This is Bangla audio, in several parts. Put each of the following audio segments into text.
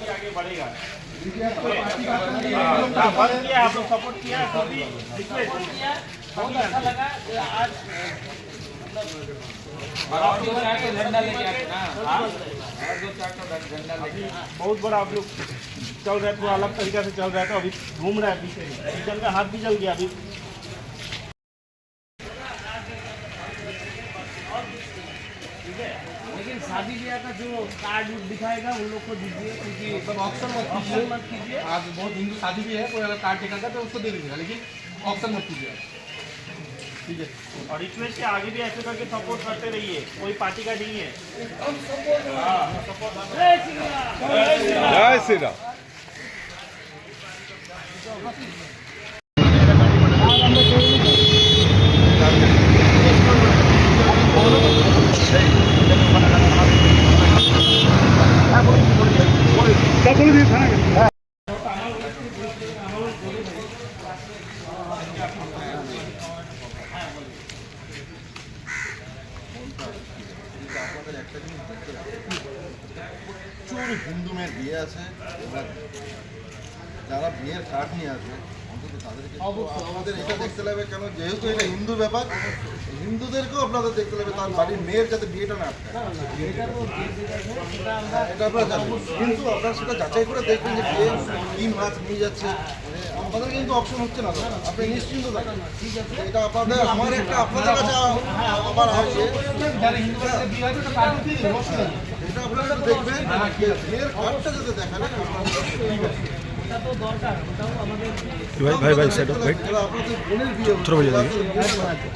आगे बढ़ेगा। आप लोग सपोर्ट किया, बहुत अच्छा लगा आज। झंडा लेके बहुत बड़ा आप लोग चल रहे थे, अलग तरीका से चल रहा है, तो अभी घूम रहा है पीछे, चल का हाथ भी जल गया अभी। लेकिन शादी ब्याह का जो कार्ड दिखाएगा उन लोग को दीजिए, क्योंकि ऑप्शन मत कीजिए। आज बहुत हिंदू शादी भी है, कोई अगर कार्ड टिका तो उसको दे दीजिएगा, लेकिन ऑप्शन मत कीजिए। ठीक है, और रिक्वेस्ट है आगे भी ऐसे करके सपोर्ट करते रहिए, कोई पार्टी का नहीं है। जय श्री राम। প্রচুর হিন্দু মেয়ের বিয়ে আছে, যারা বিয়ের কার্ড নিয়ে আসবে অন্তত তাদেরকে আমাদের এটা দেখতে লাগবে, কেন যেহেতু এটা হিন্দু ব্যাপার, হিন্দুদেরকেও আপনাদের দেখতে লাগবে তার বাড়ির মেয়ের যাতে বিয়েটা না আটকায়। এটা আপনারা জানেন, কিন্তু আপনারা সেটা যাচাই করে দেখবেন যে বিয়ে কী মাছ নিয়ে যাচ্ছে। আপনাদের কিন্তু অপশন হচ্ছে না, আপনি নিশ্চিন্ত থাকেন। এটা আপনাদের আমার একটা আপনাদের কাছে আমার আছে, এটা আপনারা দেখবেন বিয়ের কার্ডটা যাতে দেখান। ভাই ভাই সেটা ভাই আপনাদের বোনের বিয়ে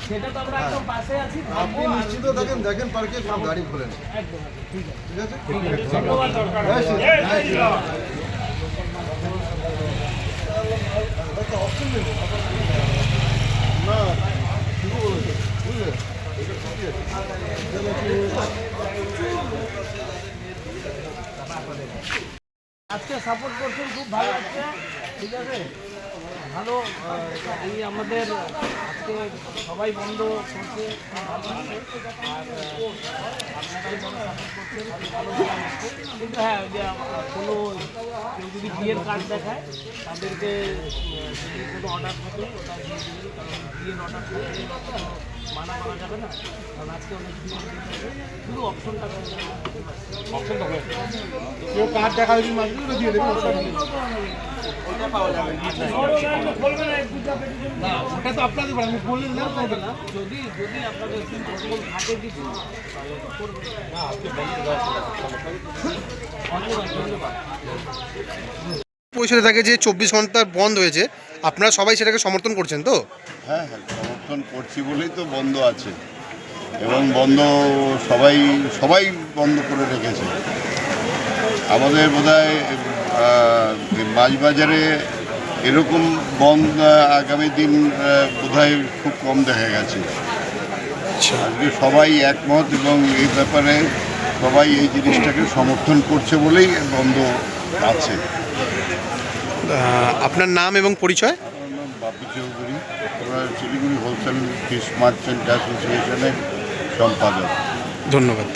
সেটা তো আমরা একদম পাশে আছি, আপনি নিশ্চিত থাকেন, দেখেন পার্কে সব গাড়ি খোলেন। ঠিক আছে, ধন্যবাদ। অপশন নেই না, ঠিক বলেছে, বুঝলেন? এটা ঠিকই আছে। আজকে সাপোর্ট করছেন, খুব ভালো লাগছে। ঠিক আছে, ভালো। এই আমাদের আজকে সবাই বন্ধ করছে, ভালো লাগছে। আর আপনারাই বড় সাপোর্ট করছেন, ভালো লাগছে। কিন্তু হ্যাঁ, যে কোনো কেউ যদি বিয়ের কার্ড দেখায় তাদেরকে যদি কোনো অর্ডার থাকে ওটা দিয়ে দিন, কারণ বিয়ের অর্ডার করলে মানা করা যাবে না, কারণ আজকে অনেক বিয়ে শুধু অপশনটা অপশনটা হয় কেউ কার্ড দেখা যদি মাঝে ওটা দিয়ে দেবে, ওটা পাওয়া যাবে না। ওটা তো আপনাদের আমি বলে দিলাম, যদি যদি আপনাদের থাকে কিছু পরিষদে থাকে যে 24 ঘন্টা বন্ধ হয়েছে, আপনারা সবাই সেটাকে সমর্থন করছেন তো? হ্যাঁ হ্যাঁ, সমর্থন করছি বলেই তো বন্ধ আছে, এবং বন্ধ সবাই বন্ধ করে রেখেছে। আমাদের বোধহয় মাঝবাজারে এরকম বন্ধ আগামী দিন বোধহয় খুব কম দেখা গেছে। আজকে সবাই একমত, এবং এই ব্যাপারে সবাই এই জিনিসটাকে সমর্থন করছে বলেই বন্ধ আছে। আপনার নাম এবং পরিচয়? আমার নাম বাপি চৌধুরী, আমরা শিলিগুড়ি হোলসেল ফিশ মার্চেন্ট অ্যাসোসিয়েশনের সম্পাদক। ধন্যবাদ।